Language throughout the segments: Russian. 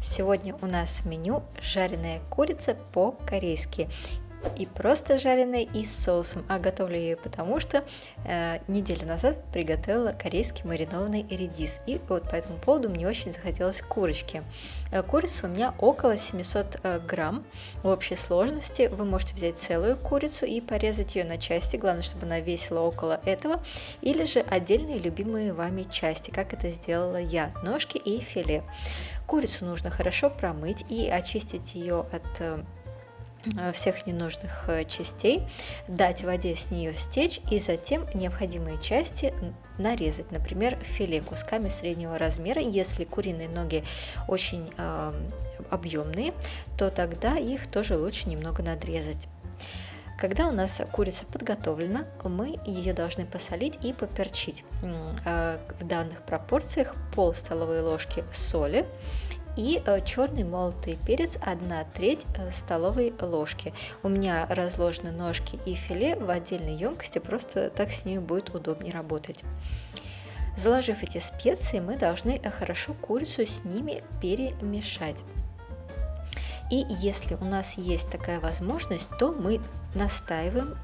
Сегодня у нас в меню жареная курица по-корейски. И просто жареная, и с соусом. А готовлю я ее потому, что неделю назад приготовила корейский маринованный редис. И вот по этому поводу мне очень захотелось курочки. Курица у меня около 700 грамм в общей сложности. Вы можете взять целую курицу и порезать ее на части. Главное, чтобы она весила около этого. Или же отдельные любимые вами части, как это сделала я. Ножки и филе. Курицу нужно хорошо промыть и очистить ее от всех ненужных частей, дать воде с нее стечь и затем необходимые части нарезать, например, филе кусками среднего размера. Если куриные ноги очень объемные, то тогда их тоже лучше немного надрезать. Когда у нас курица подготовлена, мы ее должны посолить и поперчить. В данных пропорциях пол столовой ложки соли и черный молотый перец 1/3 столовой ложки. У меня разложены ножки и филе в отдельной емкости, просто так с ними будет удобнее работать. Заложив эти специи, мы должны хорошо курицу с ними перемешать. И если у нас есть такая возможность, то мы настаиваем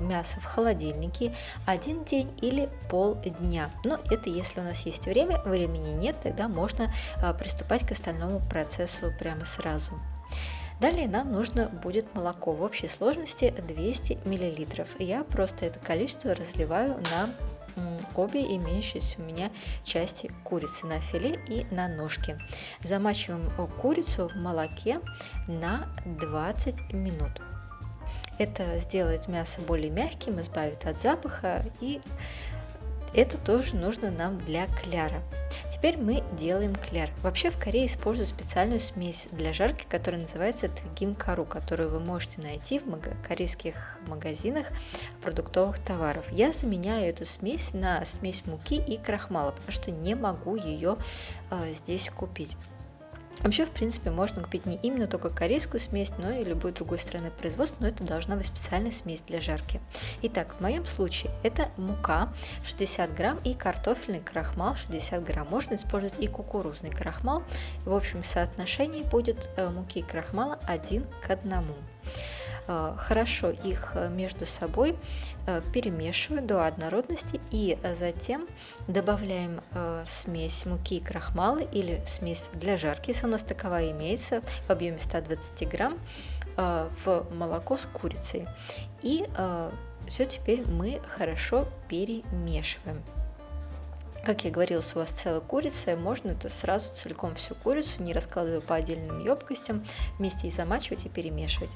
мясо в холодильнике 1 день или полдня. Но это если у нас есть время, времени нет, тогда можно приступать к остальному процессу прямо сразу. Далее нам нужно будет молоко в общей сложности 200 мл. Я просто это количество разливаю на обе имеющиеся у меня части курицы, на филе и на ножки. Замачиваем курицу в молоке на 20 минут. Это сделает мясо более мягким, избавит от запаха, и это тоже нужно нам для кляра. Теперь мы делаем кляр. Вообще в Корее используют специальную смесь для жарки, которая называется твигим кару, которую вы можете найти в корейских магазинах продуктовых товаров. Я заменяю эту смесь на смесь муки и крахмала, потому что не могу ее здесь купить. Вообще, в принципе, можно купить не именно только корейскую смесь, но и любой другой страны производства, но это должна быть специальная смесь для жарки. Итак, в моем случае это мука 60 грамм и картофельный крахмал 60 грамм. Можно использовать и кукурузный крахмал. В общем соотношении будет муки и крахмала 1 к 1. Хорошо их между собой перемешиваю до однородности и затем добавляем смесь муки и крахмала или смесь для жарки, если у нас таковая имеется, в объеме 120 грамм в молоко с курицей. И все теперь мы хорошо перемешиваем. Как я говорила, если у вас целая курица, можно это сразу целиком всю курицу, не раскладывая по отдельным емкостям, вместе и замачивать и перемешивать.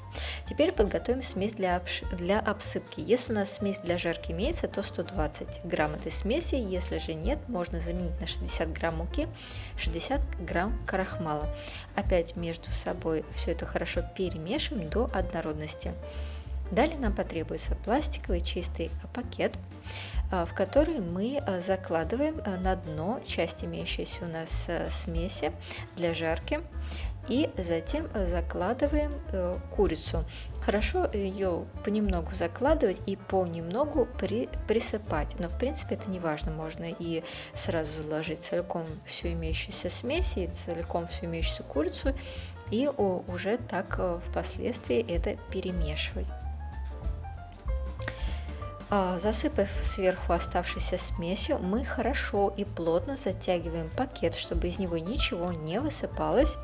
Теперь подготовим смесь для обсыпки. Если у нас смесь для жарки имеется, то 120 грамм этой смеси, если же нет, можно заменить на 60 грамм муки, 60 грамм крахмала. Опять между собой все это хорошо перемешиваем до однородности. Далее нам потребуется пластиковый чистый пакет, в который мы закладываем на дно часть имеющейся у нас смеси для жарки и затем закладываем курицу. Хорошо ее понемногу закладывать и понемногу присыпать, но в принципе это не важно, можно и сразу заложить целиком всю имеющуюся смесь и целиком всю имеющуюся курицу и уже так впоследствии это перемешивать. Засыпав сверху оставшейся смесью, мы хорошо и плотно затягиваем пакет, чтобы из него ничего не высыпалось,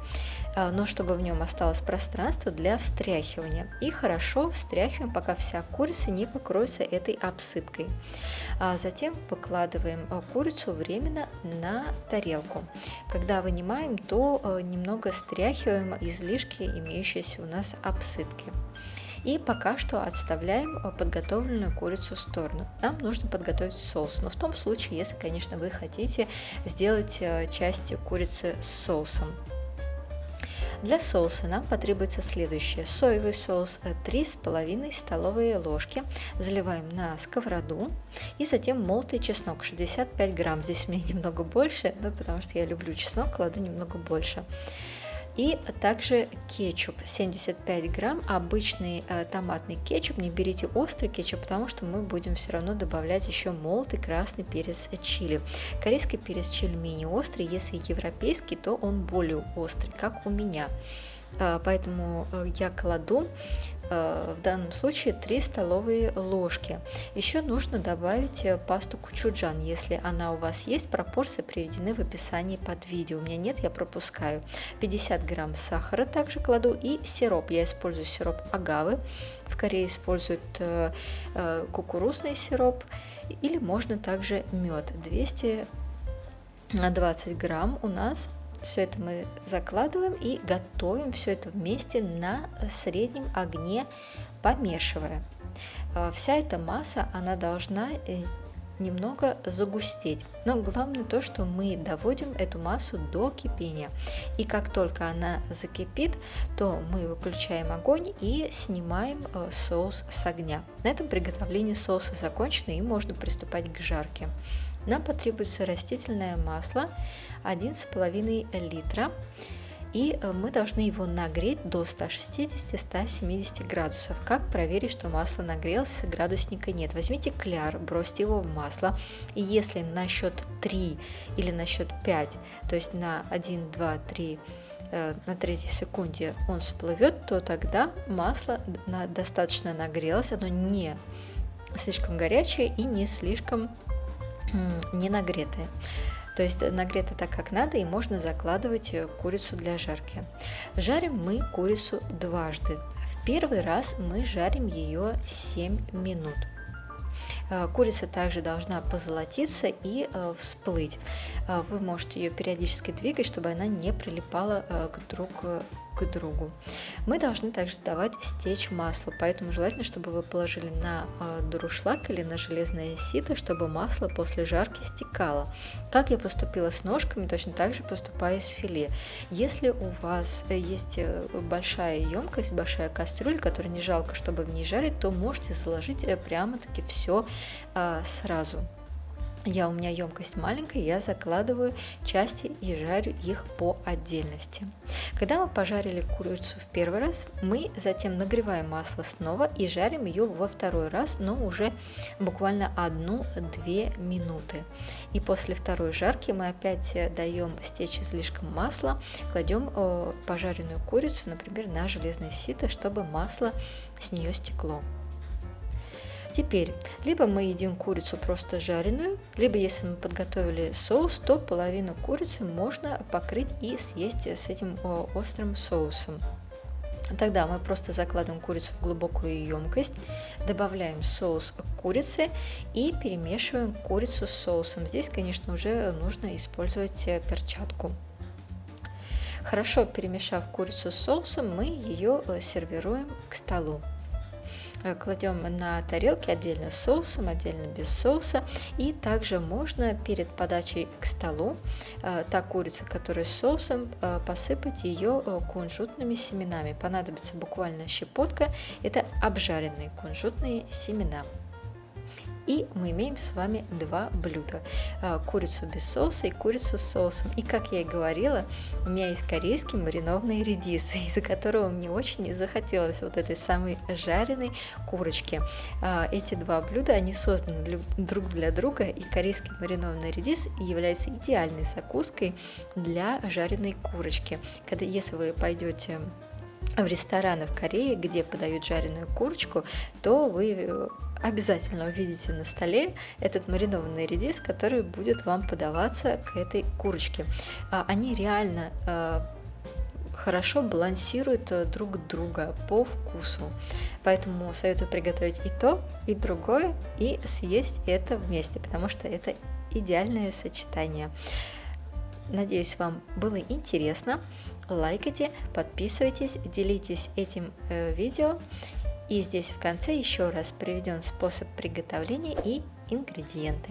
но чтобы в нем осталось пространство для встряхивания. И хорошо встряхиваем, пока вся курица не покроется этой обсыпкой. Затем выкладываем курицу временно на тарелку. Когда вынимаем, то немного стряхиваем излишки имеющиеся у нас обсыпки. И пока что отставляем подготовленную курицу в сторону. Нам нужно подготовить соус, но в том случае, если, конечно, вы хотите сделать часть курицы с соусом. Для соуса нам потребуется следующее. Соевый соус 3,5 столовые ложки. Заливаем на сковороду. И затем молотый чеснок 65 грамм. Здесь у меня немного больше, потому что я люблю чеснок, кладу немного больше. И также кетчуп 75 грамм, обычный томатный кетчуп, не берите острый кетчуп, потому что мы будем все равно добавлять еще молотый красный перец чили. Корейский перец чили менее острый, если европейский, то он более острый, как у меня. Поэтому я кладу в данном случае 3 столовые ложки. Еще нужно добавить пасту кучуджан, если она у вас есть, пропорции приведены в описании под видео. У меня нет, я пропускаю. 50 грамм сахара также кладу и сироп. Я использую сироп агавы. В Корее используют кукурузный сироп, или можно также мед. 220 грамм у нас. Все это мы закладываем и готовим все это вместе на среднем огне, помешивая. Вся эта масса, она должна немного загустеть. Но главное то, что мы доводим эту массу до кипения. И как только она закипит, то мы выключаем огонь и снимаем соус с огня. На этом приготовление соуса закончено и можно приступать к жарке. Нам потребуется растительное масло 1,5 литра. И мы должны его нагреть до 160-170 градусов. Как проверить, что масло нагрелось, градусника нет? Возьмите кляр, бросьте его в масло. И если на счет 3 или на счет 5, то есть на 1, 2, 3, на 3 секунде он всплывет, то тогда масло достаточно нагрелось, оно не слишком горячее и не слишком не нагретое. То есть нагрето так, как надо, и можно закладывать курицу для жарки. Жарим мы курицу дважды. В первый раз мы жарим ее 7 минут. Курица также должна позолотиться и всплыть. Вы можете ее периодически двигать, чтобы она не прилипала друг к другу. Мы должны также давать стечь маслу, поэтому желательно, чтобы вы положили на дуршлаг или на железное сито, чтобы масло после жарки стекало. Как я поступила с ножками, точно так же поступаю с филе. Если у вас есть большая емкость, большая кастрюля, которую не жалко, чтобы в ней жарить, то можете заложить прямо-таки все сразу. У меня емкость маленькая, я закладываю части и жарю их по отдельности. Когда мы пожарили курицу в первый раз, мы затем нагреваем масло снова и жарим ее во второй раз, но уже буквально 1-2 минуты. И после второй жарки мы опять даем стечь излишком масла, кладем пожаренную курицу, например, на железное сито, чтобы масло с нее стекло. Теперь, либо мы едим курицу просто жареную, либо если мы подготовили соус, то половину курицы можно покрыть и съесть с этим острым соусом. Тогда мы просто закладываем курицу в глубокую емкость, добавляем соус к курице и перемешиваем курицу с соусом. Здесь, конечно, уже нужно использовать перчатку. Хорошо перемешав курицу с соусом, мы ее сервируем к столу. Кладем на тарелки отдельно с соусом, отдельно без соуса. И также можно перед подачей к столу та курица, которая с соусом, посыпать ее кунжутными семенами. Понадобится буквально щепотка. Это обжаренные кунжутные семена. И мы имеем с вами два блюда. Курицу без соуса и курицу с соусом. И, как я и говорила, у меня есть корейский маринованный редис, из-за которого мне очень захотелось вот этой самой жареной курочки. Эти два блюда, они созданы друг для друга, и корейский маринованный редис является идеальной закуской для жареной курочки. Если вы пойдете в рестораны в Корее, где подают жареную курочку, то вы обязательно увидите на столе этот маринованный редис, который будет вам подаваться к этой курочке. Они реально хорошо балансируют друг друга по вкусу. Поэтому советую приготовить и то, и другое, и съесть это вместе, потому что это идеальное сочетание. Надеюсь, вам было интересно. Лайкайте, подписывайтесь, делитесь этим видео. И здесь в конце еще раз приведен способ приготовления и ингредиенты.